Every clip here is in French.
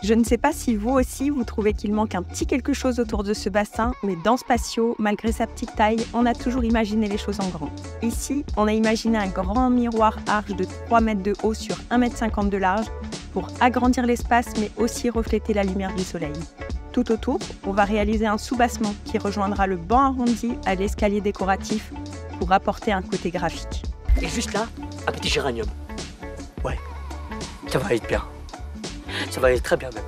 Je ne sais pas si vous aussi, vous trouvez qu'il manque un petit quelque chose autour de ce bassin, mais dans Spatio, malgré sa petite taille, on a toujours imaginé les choses en grand. Ici, on a imaginé un grand miroir arche de 3 mètres de haut sur 1,50 m de large pour agrandir l'espace, mais aussi refléter la lumière du soleil. Tout autour, on va réaliser un soubassement qui rejoindra le banc arrondi à l'escalier décoratif pour apporter un côté graphique. Et juste là, un petit géranium. Ouais, ça va être bien. Ça va aller très bien même.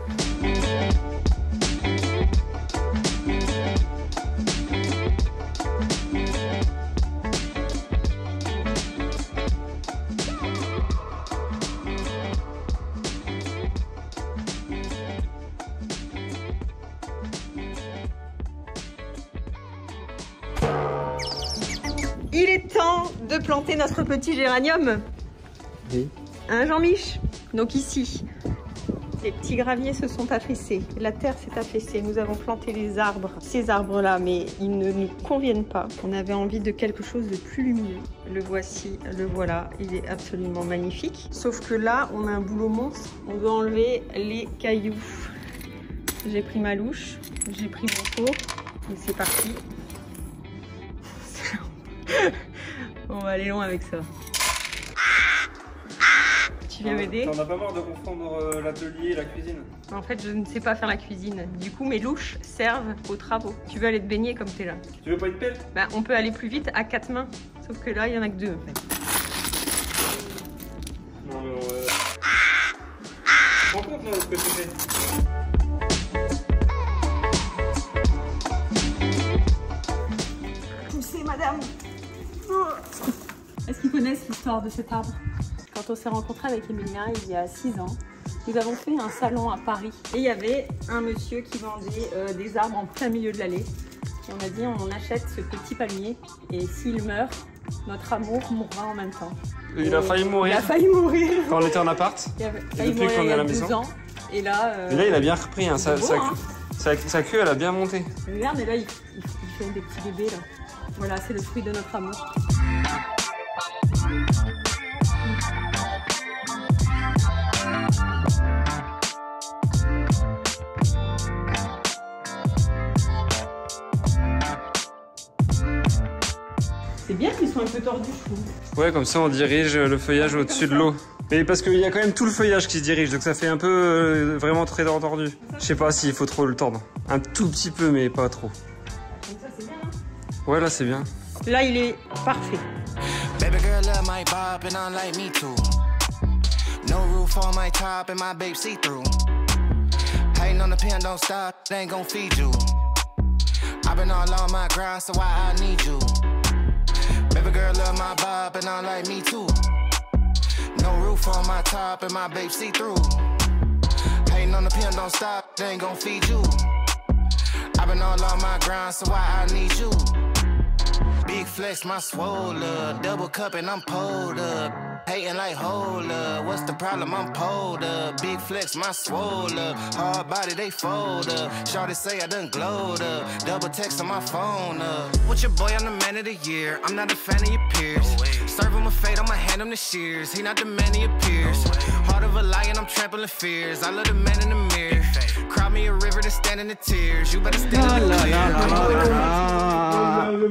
Il est temps de planter notre petit géranium. Oui. Hein, Jean-Mich? Donc ici, les petits graviers se sont affaissés, la terre s'est affaissée, nous avons planté les arbres, ces arbres-là, mais ils ne nous conviennent pas. On avait envie de quelque chose de plus lumineux. Le voici, le voilà, il est absolument magnifique. Sauf que là, on a un boulot monstre, on doit enlever les cailloux. J'ai pris ma louche, j'ai pris mon pot, et c'est parti. On va aller loin avec ça. Tu viens m'aider? T'en as pas marre de confondre l'atelier et la cuisine? En fait, je ne sais pas faire la cuisine. Du coup, mes louches servent aux travaux. Tu veux aller te baigner comme t'es là? Tu veux pas une pelle? Bah, on peut aller plus vite à 4 mains. Sauf que là, il y en a que 2 en fait. Non mais tu te rends compte là ce que tu fais? Poussez, madame. Est-ce qu'ils connaissent l'histoire de cet arbre? Quand on s'est rencontré avec Emilia il y a 6 ans, nous avons fait un salon à Paris. Et il y avait un monsieur qui vendait des arbres en plein milieu de l'allée. Et on a dit on achète ce petit palmier et s'il meurt, notre amour mourra en même temps. Il a failli mourir. Il a failli mourir. Quand on était en appart. Il a Et depuis qu'on est à la maison. 12 ans. Et là, il a bien repris. Hein. Sa queue, elle a bien monté. Regarde, et là, il fait des petits bébés. Là. Voilà, c'est le fruit de notre amour. C'est bien qu'ils soient un peu tordus, je trouve. Ouais, comme ça on dirige le feuillage au-dessus de l'eau. Mais parce qu'il y a quand même tout le feuillage qui se dirige, donc ça fait un peu vraiment très tordu. Je sais pas s'il faut trop le tordre. Un tout petit peu, mais pas trop. Donc ça, c'est bien, hein? Ouais, là c'est bien. Là, il est parfait. Baby girl love my bop and unlike me too. No roof on my top and my babe see through. Hating on the pen, don't stop, they ain't gon' feed you. I've been all on my grind, so why I need you? Baby girl love my bop and unlike me too. No roof on my top and my babe see through. Hating on the pen, don't stop, they ain't gon' feed you. I've been all on my grind, so why I need you? Big flex, my swole up. Double cup and I'm pulled up. Hating like hold up. What's the problem? I'm pulled up. Big flex, my swole up. Hard body, they fold up. Shawty say I done glowed up. Double text on my phone up. With your boy, I'm the man of the year. I'm not a fan of your peers. Serve him a fade, I'ma hand him the shears. He not the man of your peers. Heart of a lion, I'm trampling fears. I love the man in the mirror. Cry me a river to stand in the tears. You better stand in the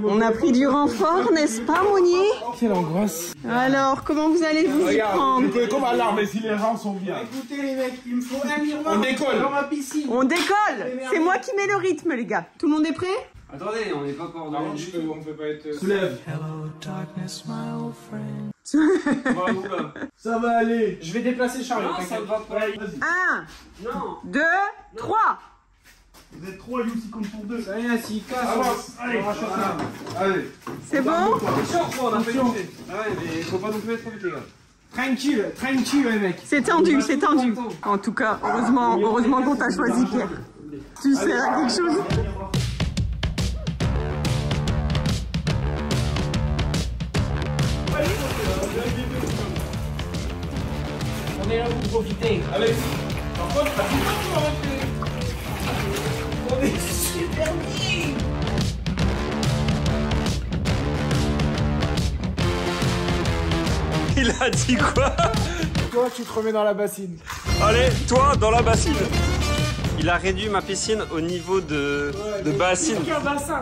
On a pris du renfort, n'est-ce pas, Monnier? Quelle angoisse. Alors, comment vous allez vous y prendre? Vous pouvez comme alarmer si les gens sont bien. Écoutez les mecs, il me faut un miroir On décolle. dans ma piscine. On décolle. C'est moi qui mets le rythme, les gars. Tout le monde est prêt? Attendez, on n'est pas coordonnés. On peut pas être... Soulève. Ça va aller. Je vais déplacer le chariot. Ça va pas. Vas-y. 1, Non. 2, 3. Vous êtes 3, Youssy compte pour 2. Ça y est, s'il casse, Avance. Allez. on rachète un. Allez. C'est bon? On a fait une fait. Ah ouais, mais faut pas nous faire trop vite, les gars. Tranquille, les mecs. C'est tendu, c'est tendu. En tout cas, heureusement qu'on t'a choisi, Pierre. Tu sers à quelque chose? On est là pour profiter. Allez. Par contre, On est super bien. Il a dit quoi? Toi, tu te remets dans la bassine. Allez, toi dans la bassine. il a réduit ma piscine au niveau de bassine. C'est un bassin,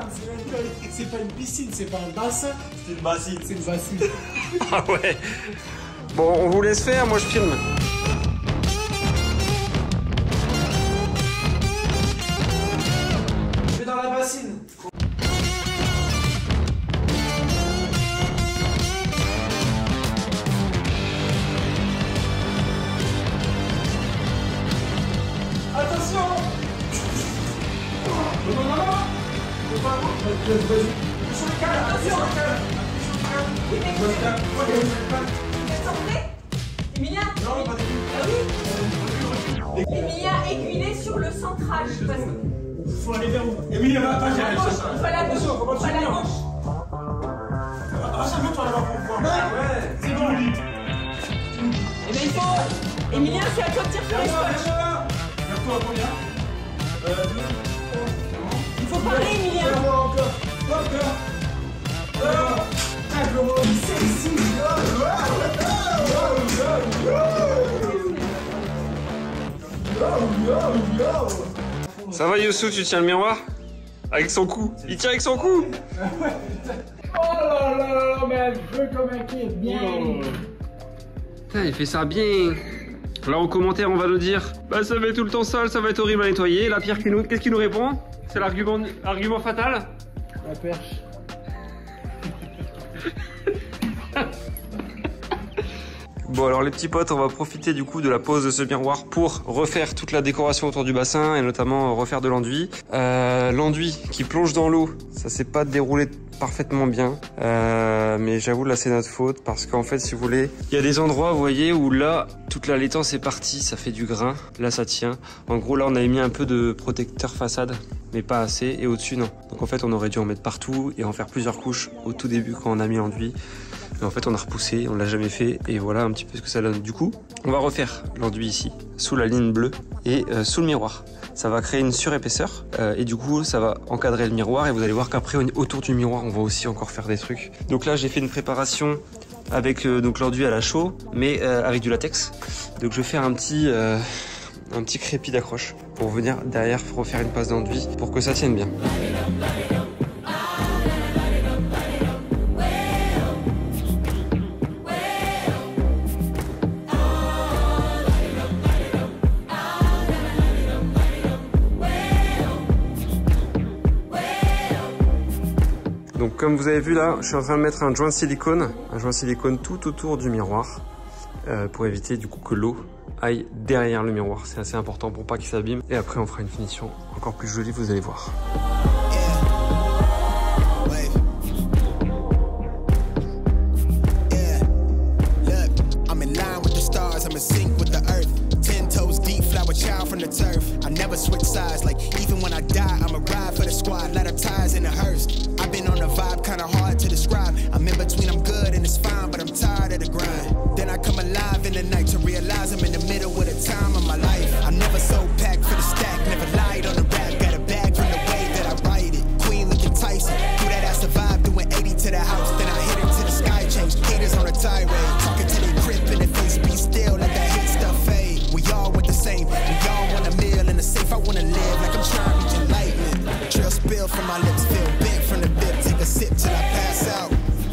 c'est pas une piscine, c'est pas un bassin. C'est une bassine. C'est une bassine. Ah ouais. Bon, on vous laisse faire, moi je filme. Je vais dans la bassine. Attention. Emilia, Emilia, aiguillez sur le centrage. Faut aller vers où? Emilie, va à À la gauche, à la gauche. Rassure-toi, toi là-bas pour voir. Ouais, c'est bon, lui. Eh bien, il faut. Emilia, c'est à toi de tirer sur les scotch. Vers toi, combien? Il faut parler, Emilia. Ça va Youssou, tu tiens le miroir? Avec son cou. Il tient avec son cou. Oh là là là, mais un peu comme un kid, bien. Putain, il fait ça bien. Là en commentaire on va nous dire bah ça va être tout le temps sale, ça va être horrible à nettoyer. La Pierre qu'est-ce qu'il nous répond? C'est l'argument fatal. La perche. Bon alors les petits potes, on va profiter du coup de la pose de ce miroir pour refaire toute la décoration autour du bassin et notamment refaire de l'enduit. L'enduit qui plonge dans l'eau, ça s'est pas déroulé parfaitement bien, mais j'avoue là c'est notre faute parce qu'en fait si vous voulez, il y a des endroits vous voyez où là toute la laitance est partie, ça fait du grain, là ça tient. En gros là on avait mis un peu de protecteur façade mais pas assez et au-dessus non. Donc en fait on aurait dû en mettre partout et en faire plusieurs couches au tout début quand on a mis l'enduit. Mais en fait on a repoussé, on l'a jamais fait et voilà un petit peu ce que ça donne. Du coup on va refaire l'enduit ici sous la ligne bleue et sous le miroir. Ça va créer une surépaisseur et du coup ça va encadrer le miroir et vous allez voir qu'après autour du miroir on va aussi encore faire des trucs. Donc là j'ai fait une préparation avec donc l'enduit à la chaux mais avec du latex. Donc je vais faire un petit crépi d'accroche pour venir derrière refaire une passe d'enduit pour que ça tienne bien. Donc comme vous avez vu là, je suis en train de mettre un joint de silicone tout autour du miroir pour éviter du coup que l'eau aille derrière le miroir. C'est assez important pour pas qu'il s'abîme. Et après on fera une finition encore plus jolie, vous allez voir. Switch sides, like even when I die, I'ma ride for the squad, let her ties in the hearse. I've been on a vibe, kinda hard to describe. I'm in between, I'm good and it's fine, but I'm tired of the grind. Then I come alive in the night to realize I'm in the middle of the time of my life. I'm never so packed for the stack, never lied on the rap, got a bag from the way that I write it. Queen looking Tyson, do that ass survive, doing 80 to the house, then I hit it to the sky change. Haters on a tirade, talking to the grip in the face, be still, let that hate stuff fade. We all want the same, we all want a meal in the safe. I wanna live like I'm trying to reach enlightenment. Trail spill from my lips, feel bent from the bib. Take a sip till I pass out.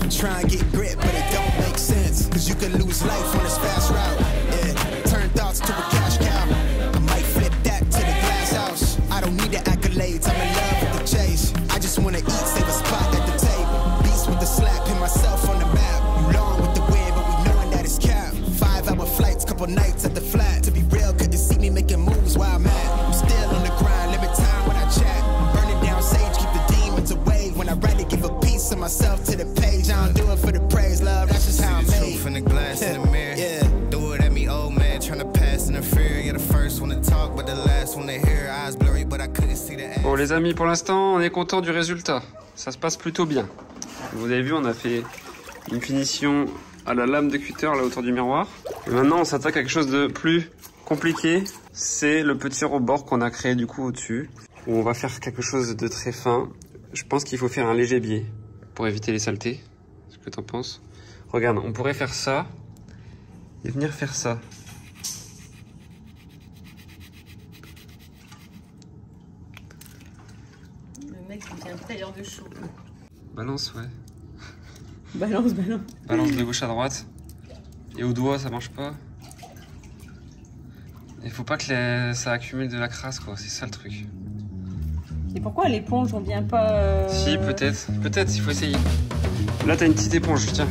Try and get grit, but it don't make sense. Cause you could lose life on this fast route. Yeah, turn thoughts to a cash cow. I might flip that to the glass house. I don't need the accolades, I'm in love with the chase. I just wanna eat, save a spot at the table. Beast with the slap, pin myself on the map. You long with the wind, but we knowing that it's cap. 5-hour flights, couple nights at the flat. To be real, couldn't see me making moves while I'm at. I'm still on the grind, limit time when I chat. I'm burning down sage, keep the demons away. When I write it, give a piece of myself to the page. I don't do it for the praise, love, that's just how I'm made. Truth in the glass in the mirror. Yeah. Do it at me, old man, trying to pass in the fear. You're the first one to talk, but the last one to hear. Eyes blurry, but I couldn't see the ass. Bon les amis, pour l'instant on est content du résultat. Ça se passe plutôt bien. Vous avez vu, on a fait une finition à la lame de cutter là autour du miroir. Et maintenant on s'attaque à quelque chose de plus compliqué. C'est le petit rebord qu'on a créé du coup au-dessus. Où on va faire quelque chose de très fin. Je pense qu'il faut faire un léger biais pour éviter les saletés. Qu'est-ce que t'en penses? Regarde, on pourrait faire ça et venir faire ça. Le mec devient un tailleur de chou. Balance, ouais. Balance, balance. Balance de gauche à droite. Et au doigt, ça marche pas. Il faut pas que ça accumule de la crasse, quoi. C'est ça le truc. Et pourquoi l'éponge, on vient pas... Si, peut-être. Peut-être, il faut essayer. Là, t'as une petite éponge, tiens.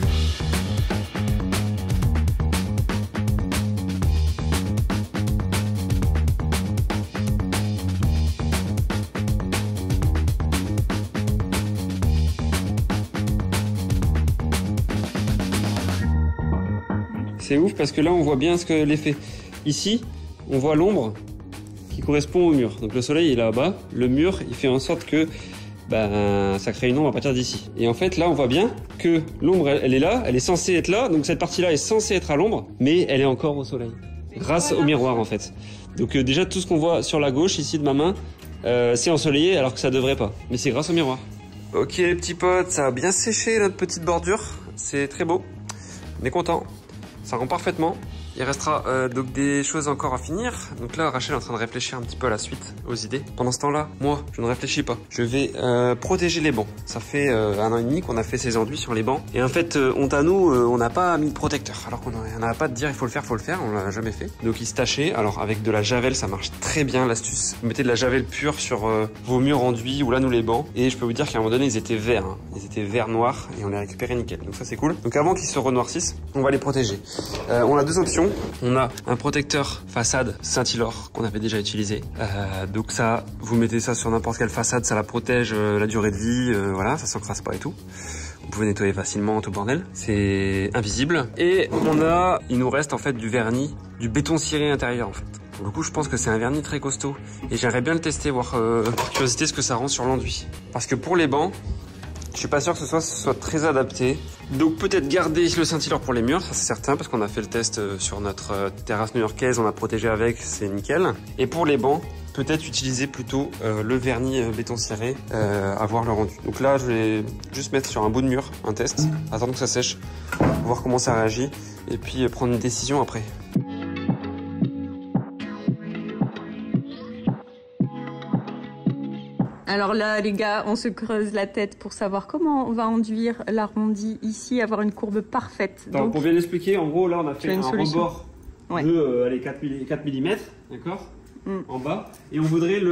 C'est ouf parce que là, on voit bien ce que l'effet. Ici, on voit l'ombre qui correspond au mur. Donc le soleil est là-bas, le mur, il fait en sorte que ça crée une ombre à partir d'ici. Et en fait, là, on voit bien que l'ombre, elle est là, elle est censée être là, donc cette partie-là est censée être à l'ombre, mais elle est encore au soleil, grâce au miroir en fait. Donc déjà, tout ce qu'on voit sur la gauche, ici de ma main, c'est ensoleillé alors que ça devrait pas, mais c'est grâce au miroir. Ok les petits potes, ça a bien séché notre petite bordure, c'est très beau, on est content. Ça rend parfaitement. Il restera donc des choses encore à finir. Donc là, Rachel est en train de réfléchir un petit peu à la suite, aux idées. Pendant ce temps-là, moi, je ne réfléchis pas. Je vais protéger les bancs. Ça fait 1 an et demi qu'on a fait ces enduits sur les bancs. Et en fait, honte à nous, on n'a pas mis de protecteur. Alors qu'on n'arrête pas de dire il faut le faire, on l'a jamais fait. Donc il se tachait. Alors avec de la javel, ça marche très bien l'astuce. Vous mettez de la javel pure sur vos murs enduits ou là nous les bancs. Et je peux vous dire qu'à un moment donné, ils étaient verts. Hein. Ils étaient verts noirs et on les récupérait nickel. Donc ça c'est cool. Donc avant qu'ils se renoircissent, on va les protéger. On a 2 options. On a un protecteur façade Saint-Hilor qu'on avait déjà utilisé. Donc ça, vous mettez ça sur n'importe quelle façade, ça la protège la durée de vie, voilà, ça s'encrasse pas et tout. Vous pouvez nettoyer facilement tout bordel, c'est invisible. Et il nous reste en fait du vernis, du béton ciré intérieur en fait. Pour le coup, je pense que c'est un vernis très costaud et j'aimerais bien le tester, voir par curiosité ce que ça rend sur l'enduit. Parce que pour les bancs, je suis pas sûr que ce soit très adapté. Donc peut-être garder le Saint-Hilor pour les murs, ça c'est certain, parce qu'on a fait le test sur notre terrasse new-yorkaise, on a protégé avec, c'est nickel. Et pour les bancs, peut-être utiliser plutôt le vernis béton ciré, à voir le rendu. Donc là, je vais juste mettre sur un bout de mur un test, attendre que ça sèche, voir comment ça réagit, et puis prendre une décision après. Alors là, les gars, on se creuse la tête pour savoir comment on va enduire l'arrondi ici, avoir une courbe parfaite. Donc, pour bien l'expliquer, en gros, là, on a fait un rebord de 4 mm, d'accord, en bas. Et on voudrait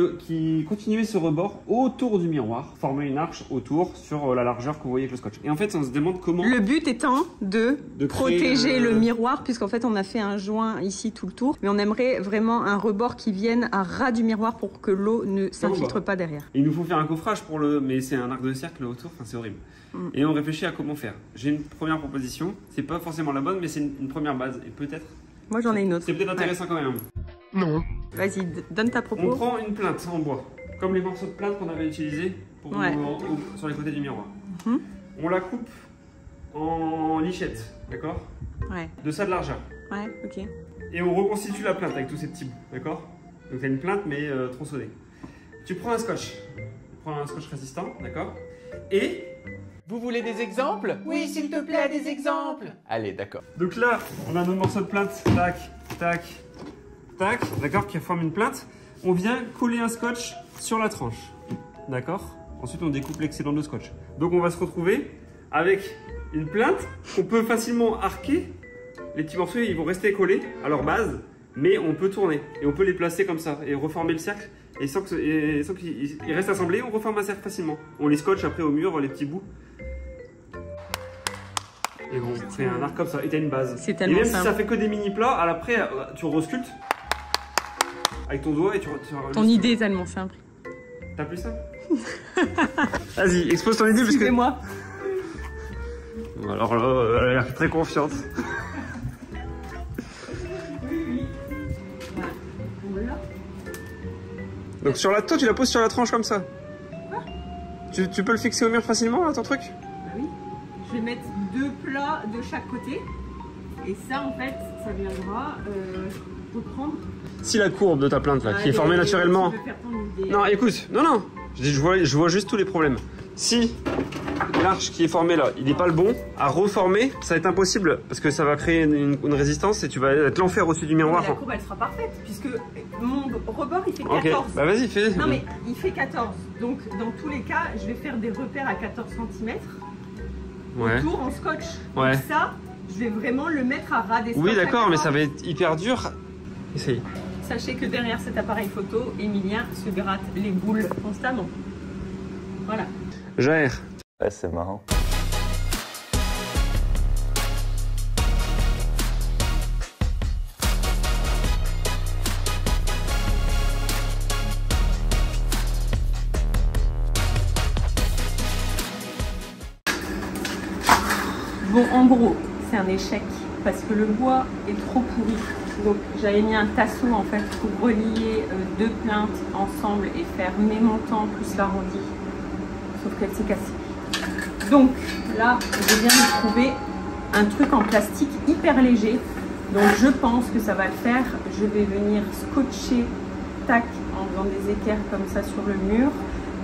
continuer ce rebord autour du miroir, former une arche autour sur la largeur que vous voyez avec le scotch. Et en fait, on se demande comment... Le but étant de protéger le miroir, puisqu'en fait, on a fait un joint ici tout le tour. Mais on aimerait vraiment un rebord qui vienne à ras du miroir pour que l'eau ne s'infiltre pas derrière. Il nous faut faire un coffrage mais c'est un arc de cercle autour, enfin c'est horrible. Et on réfléchit à comment faire. J'ai une première proposition, c'est pas forcément la bonne, mais c'est une première base. Et peut-être... Moi j'en ai une autre. C'est peut-être intéressant quand même. Non. Vas-y, donne ta propos. On prend une plinthe en bois, comme les morceaux de plinthe qu'on avait utilisés sur les côtés du miroir. On la coupe en lichette, d'accord? Ouais. De ça de largeur. Ouais, ok. Et on reconstitue la plinthe avec tous ces petits bouts, d'accord? Donc t'as une plinthe mais tronçonnée. Tu prends un scotch. Tu prends un scotch résistant, d'accord? Et... Vous voulez des exemples? Oui, s'il te plaît, des exemples. Allez, d'accord. Donc là, on a nos morceaux de plinthe, tac, tac, tac, d'accord, qui forment une plinthe. On vient coller un scotch sur la tranche, d'accord? Ensuite, on découpe l'excédent de scotch. Donc, on va se retrouver avec une plinthe qu'on peut facilement arquer. Les petits morceaux, ils vont rester collés à leur base, mais on peut tourner et on peut les placer comme ça et reformer le cercle. Et sans qu'ils restent assemblés, on reforme un cercle facilement. On les scotche après au mur, les petits bouts. Et on fait un arc comme ça, et t'as une base. C'est tellement simple. Et même simple. si ça fait que des mini plats, après tu resculptes avec ton doigt et tu Ton idée est tellement simple. T'as plus ça? Vas-y, expose ton idée parce que... Suivez-moi. Alors là, elle a l'air très confiante. Donc sur toi tu la poses sur la tranche comme ça. Quoi? Tu peux le fixer au mur facilement là, ton truc? Bah oui. Je vais mettre 2 plats de chaque côté. Et ça en fait, ça viendra reprendre. Si la courbe de ta plinthe là, qui est formée naturellement... Tu peux faire ton idée. Non écoute, non. Je vois juste tous les problèmes. Si l'arche qui est formée là, il n'est pas le bon, à reformer, ça va être impossible parce que ça va créer une résistance et tu vas être l'enfer au-dessus du miroir. Mais la courbe elle sera parfaite puisque mon rebord il fait 14. Ok, bah vas-y, fais. Non mais il fait 14. Donc dans tous les cas, je vais faire des repères à 14 cm autour en scotch. Ouais. Donc ça, je vais vraiment le mettre à ras des scotch. Oui, d'accord, mais ça va être hyper dur. Essaye. Sachez que derrière cet appareil photo, Emilien se gratte les boules constamment. Voilà. Jair. Ouais, c'est marrant. Bon, en gros, c'est un échec parce que le bois est trop pourri. Donc j'avais mis un tasseau en fait pour relier deux plaintes ensemble et faire mes montants plus l'arrondi. Sauf qu'elle s'est cassée. Donc là, je viens de trouver un truc en plastique hyper léger. Donc je pense que ça va le faire. Je vais venir scotcher, tac, en faisant des équerres comme ça sur le mur.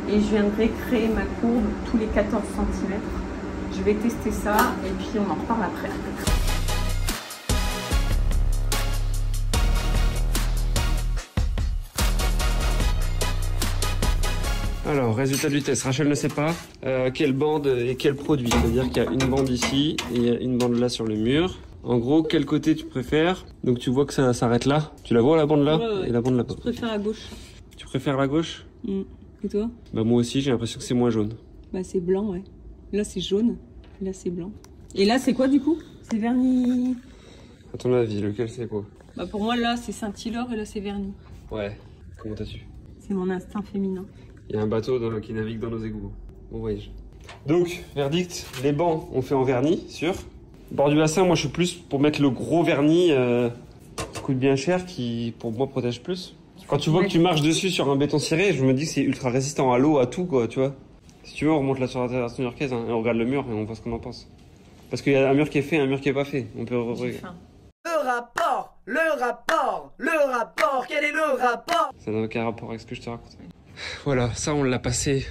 Et je viendrai créer ma courbe tous les 14 cm. Je vais tester ça et puis on en reparle après. Alors, résultat du test. Rachel ne sait pas quelle bande et quel produit. C'est-à-dire qu'il y a une bande ici et il y a une bande là sur le mur. En gros, quel côté tu préfères? Donc tu vois que ça s'arrête là. Tu la vois la bande là? Ouais. Et la bande là-bas. Je préfère à gauche. Tu préfères la gauche? Et toi? Bah moi aussi, j'ai l'impression que c'est moins jaune. Bah c'est blanc, ouais. Là c'est jaune, là c'est blanc. Et là c'est quoi du coup? C'est vernis. À ton avis, lequel c'est quoi? Bah pour moi là c'est Saint-Hilor et là c'est vernis. Ouais. Comment t'as su? C'est mon instinct féminin. Il y a un bateau qui navigue dans nos égouts. Bon voyage. Donc, verdict, les bancs on fait en vernis, sûr. Bord du bassin, moi je suis plus pour mettre le gros vernis qui coûte bien cher, qui pour moi protège plus. Quand tu vois que tu marches dessus sur un béton ciré, je me dis que c'est ultra résistant à l'eau, à tout quoi, tu vois. Si tu veux, on remonte là sur la terrasse new-yorkaise et on regarde le mur et on voit ce qu'on en pense. Parce qu'il y a un mur qui est fait et un mur qui est pas fait. On peut Le rapport, quel est le rapport? Ça n'a aucun rapport avec ce que je te raconte. Voilà, ça on l'a passé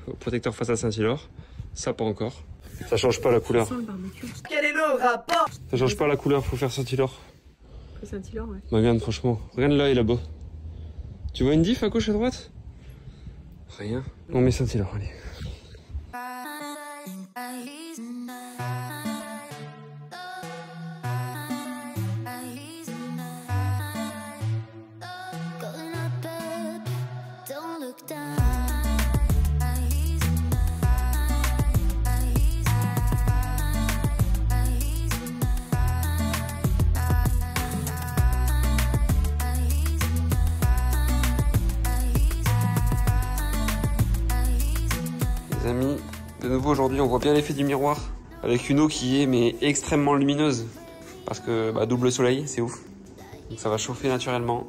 au protecteur face à Saint-Hilor. Ça pas encore. Ça change pas la couleur. Quel est le rapport? Ça change pas la couleur, faut faire Saint-Hilor. Saint-Hilor, ouais. Bah regarde, franchement, regarde là et là-bas. Tu vois une diff à gauche et à droite? Rien. On met Saint-Hilor, allez. Les amis, de nouveau aujourd'hui on voit bien l'effet du miroir avec une eau qui est mais extrêmement lumineuse parce que double soleil, c'est ouf. Donc ça va chauffer naturellement.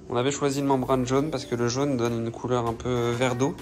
On avait choisi le membrane jaune parce que le jaune donne une couleur un peu vert d'eau.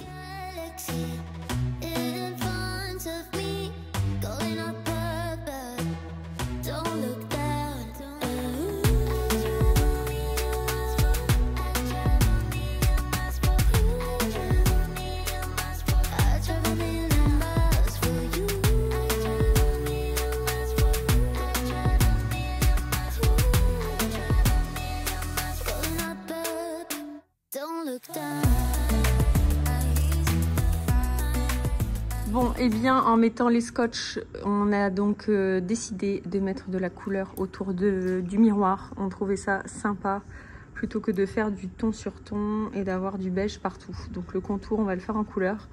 Bon, et bien en mettant les scotch, on a donc décidé de mettre de la couleur autour du miroir. On trouvait ça sympa plutôt que de faire du ton sur ton et d'avoir du beige partout. Donc le contour, on va le faire en couleur.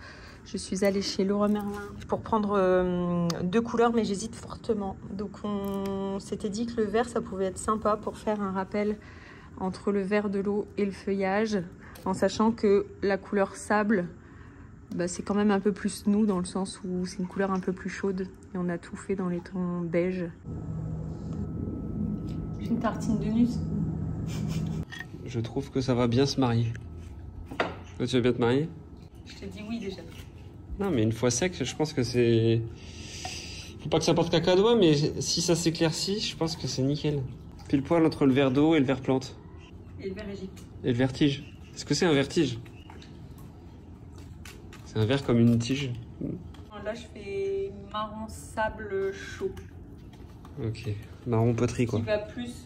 Je suis allée chez Leroy Merlin pour prendre deux couleurs, mais j'hésite fortement. Donc on s'était dit que le vert, ça pouvait être sympa pour faire un rappel entre le vert de l'eau et le feuillage, en sachant que la couleur sable, c'est quand même un peu plus nous, dans le sens où c'est une couleur un peu plus chaude et on a tout fait dans les tons beige. J'ai une tartine de nuit. Je trouve que ça va bien se marier. Toi, tu veux bien te marier? Je te dis oui déjà. Non, mais une fois sec, je pense que c'est... Faut pas que ça porte caca à doigt, mais si ça s'éclaircit, je pense que c'est nickel. Pile poil entre le verre d'eau et le verre plante. Et le verre Égypte. Et le vertige. Est-ce que c'est un vertige? C'est un vert comme une tige. Là, je fais marron sable chaud. Ok, marron poterie quoi. Qui va plus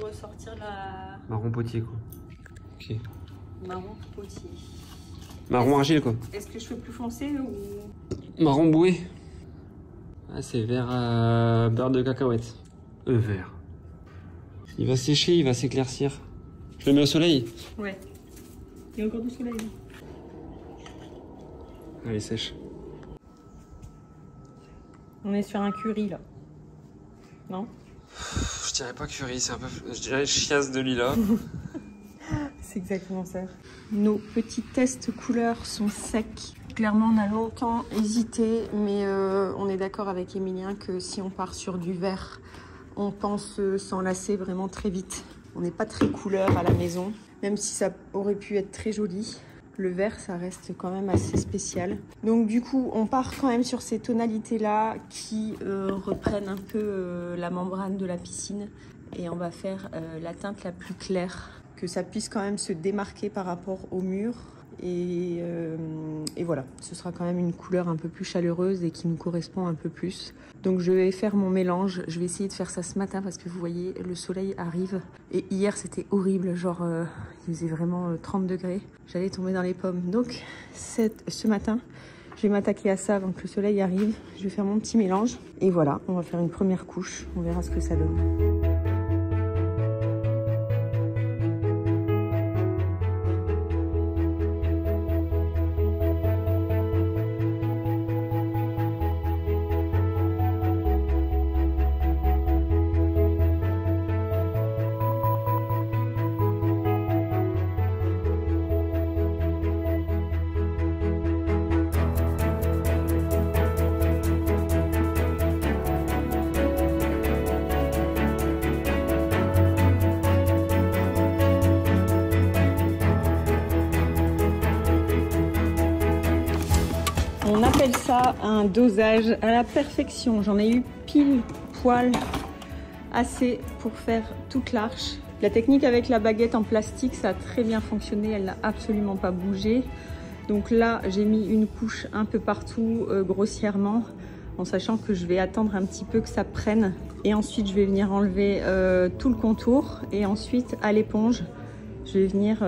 ressortir la... Marron potier quoi. Ok. Marron potier. Marron argile quoi. Est-ce que je fais plus foncé ou... Marron boué. Ah, c'est vert beurre de cacahuète. Vert. Il va sécher, il va s'éclaircir. Je le mets au soleil. Ouais. Il y a encore du soleil. Allez, sèche. On est sur un curry là. Non? Je dirais pas curry, c'est un peu... Je dirais chiasse de lilas. C'est exactement ça. Nos petits tests couleurs sont secs. Clairement, on a longtemps hésité, mais on est d'accord avec Emilien que si on part sur du vert, on pense s'enlacer vraiment très vite. On n'est pas très couleur à la maison, même si ça aurait pu être très joli. Le vert, ça reste quand même assez spécial. Donc du coup, on part quand même sur ces tonalités-là qui reprennent un peu la membrane de la piscine. Et on va faire la teinte la plus claire, que ça puisse quand même se démarquer par rapport au mur. Et voilà, ce sera quand même une couleur un peu plus chaleureuse et qui nous correspond un peu plus. Donc je vais faire mon mélange, je vais essayer de faire ça ce matin parce que vous voyez, le soleil arrive. Et hier c'était horrible, genre il faisait vraiment 30 degrés. J'allais tomber dans les pommes. Donc ce matin, je vais m'attaquer à ça avant que le soleil arrive. Je vais faire mon petit mélange. Et voilà, on va faire une première couche, on verra ce que ça donne. On appelle ça un dosage à la perfection. J'en ai eu pile poil assez pour faire toute l'arche. La technique avec la baguette en plastique, ça a très bien fonctionné. Elle n'a absolument pas bougé. Donc là, j'ai mis une couche un peu partout grossièrement, en sachant que je vais attendre un petit peu que ça prenne. Et ensuite, je vais venir enlever tout le contour. Et ensuite, à l'éponge, je vais venir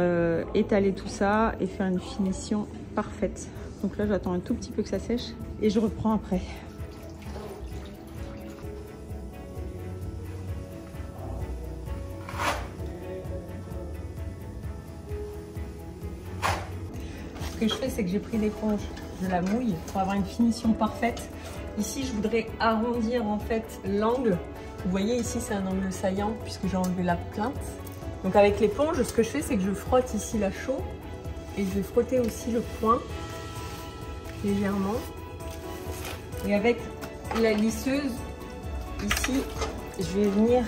étaler tout ça et faire une finition parfaite. Donc là, j'attends un tout petit peu que ça sèche et je reprends après. Ce que je fais, c'est que j'ai pris l'éponge, je la mouille pour avoir une finition parfaite. Ici, je voudrais arrondir en fait l'angle. Vous voyez, ici, c'est un angle saillant puisque j'ai enlevé la plainte. Donc avec l'éponge, ce que je fais, c'est que je frotte ici la chaux et je vais frotter aussi le coin légèrement. Et avec la lisseuse, ici, je vais venir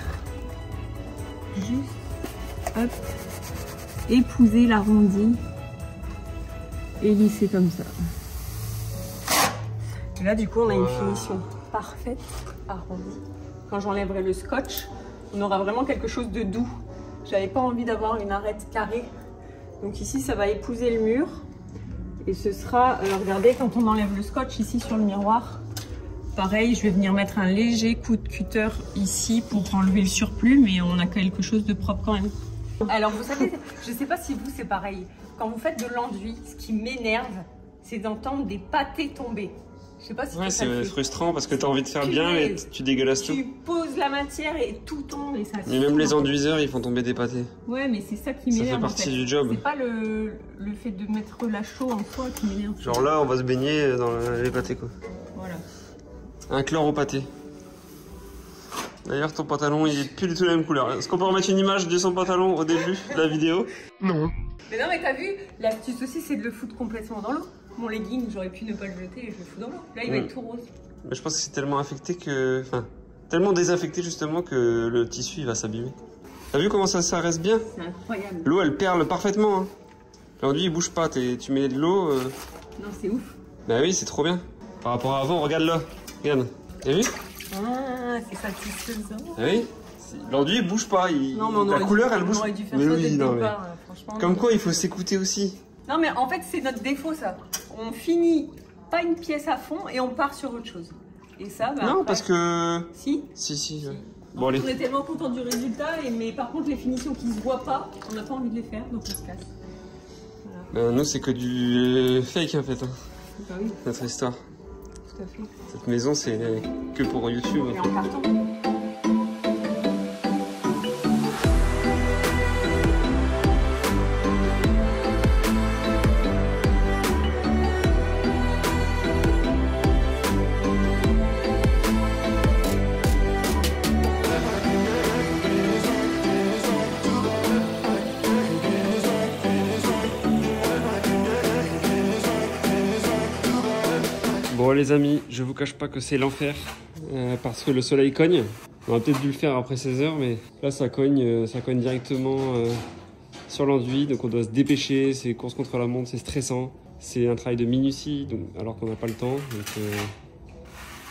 juste hop, épouser l'arrondi et lisser comme ça. Et là, du coup, on a une finition parfaite, arrondie. Quand j'enlèverai le scotch, on aura vraiment quelque chose de doux. J'avais pas envie d'avoir une arête carrée. Donc ici, ça va épouser le mur. Et ce sera, regardez, quand on enlève le scotch ici sur le miroir, pareil, je vais venir mettre un léger coup de cutter ici pour enlever le surplus, mais on a quelque chose de propre quand même. Alors vous savez, je sais pas si vous c'est pareil, quand vous faites de l'enduit, ce qui m'énerve, c'est d'entendre des pâtés tomber. Je sais pas si c'est frustrant parce que tu as envie de faire bien, mais tu dégueulasses tout. Tu poses la matière et tout tombe et ça. Et même les enduiseurs, ils font tomber des pâtés. Ouais, mais c'est ça qui m'énerve. Ça fait partie du job. C'est pas le fait de mettre la chaux en soi qui m'énerve. Genre là, on va se baigner dans les pâtés quoi. Voilà. Un chlore au pâté. D'ailleurs, ton pantalon, il est plus du tout la même couleur. Est-ce qu'on peut remettre une image de son pantalon au début de la vidéo? Non. Mais non, mais t'as vu, l'astuce aussi, c'est de le foutre complètement dans l'eau. Mon legging, j'aurais pu ne pas le jeter et je le fous dans l'eau. Là, il va être tout rose. Mais je pense que c'est tellement infecté que... Enfin, tellement désinfecté justement que le tissu, il va s'abîmer. T'as vu comment ça reste bien? C'est incroyable. L'eau, elle perle parfaitement. Hein. L'enduit, il bouge pas. Tu mets de l'eau... Non, c'est ouf. Bah oui, c'est trop bien. Par rapport à avant, regarde là. Regarde. T'as vu? Ah, c'est ça tisseuse. Ah oui? L'enduit, il bouge pas. Non, mais la couleur, elle bouge. On aurait dû faire ça dès le départ, franchement. Comme quoi, il faut s'écouter aussi. Non, mais en fait, c'est notre défaut, ça. on finit pas une pièce à fond et on part sur autre chose. Et ça, bah, non, après... parce que... Si. Si. Ouais. Bon, allez. On est tellement content du résultat, mais par contre, les finitions qui se voient pas, on n'a pas envie de les faire, donc on se casse. Voilà. Nous, c'est que du fake, en fait. Hein. Bah oui. Notre histoire. Tout à fait. Cette maison, c'est que pour YouTube. Et en carton. Bon les amis, je vous cache pas que c'est l'enfer parce que le soleil cogne. On aurait peut-être dû le faire après 16h, mais là ça cogne directement sur l'enduit, donc on doit se dépêcher, c'est course contre la montre, c'est stressant. C'est un travail de minutie, donc, alors qu'on n'a pas le temps, donc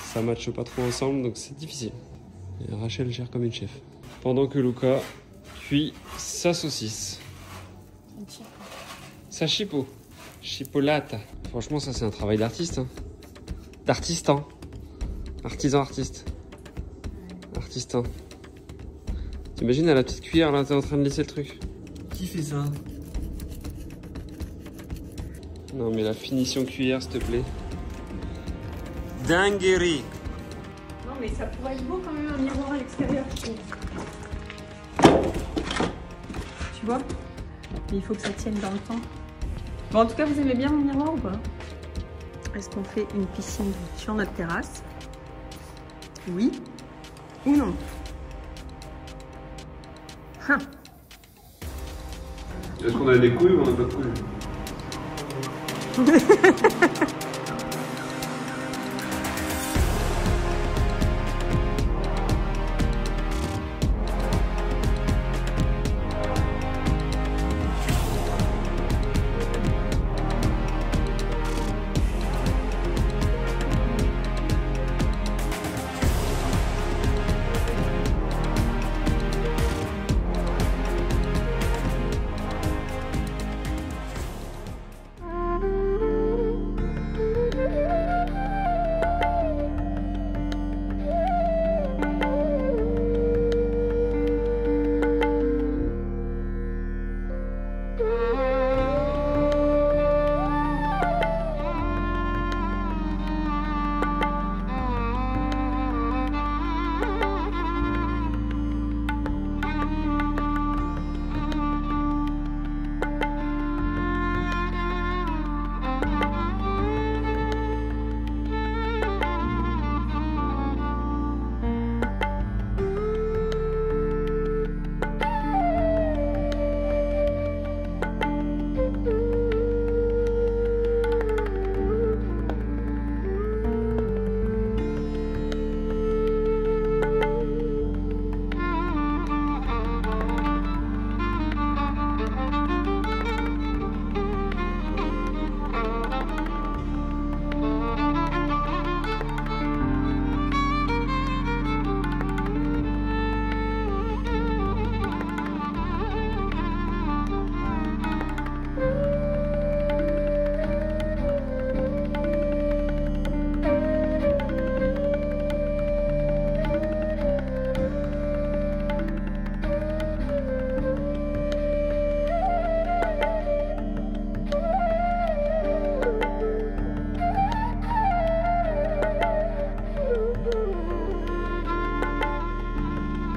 ça matche pas trop ensemble, donc c'est difficile. Et Rachel gère comme une chef. Pendant que Luca cuit sa saucisse. Sa chipo. Chipolata. Franchement ça c'est un travail d'artiste. Hein. D'artistan. Artisan-artiste. Artistan. T'imagines à la petite cuillère là, t'es en train de lisser le truc. Qui fait ça? Non mais la finition cuillère s'il te plaît. Dinguerie. Non mais ça pourrait être beau quand même un miroir à l'extérieur. Tu vois? Mais il faut que ça tienne dans le temps. Bon en tout cas vous aimez bien mon miroir ou pas? Est-ce qu'on fait une piscine sur notre terrasse? Oui ou non? Est-ce qu'on a des couilles ou on n'a pas de couilles?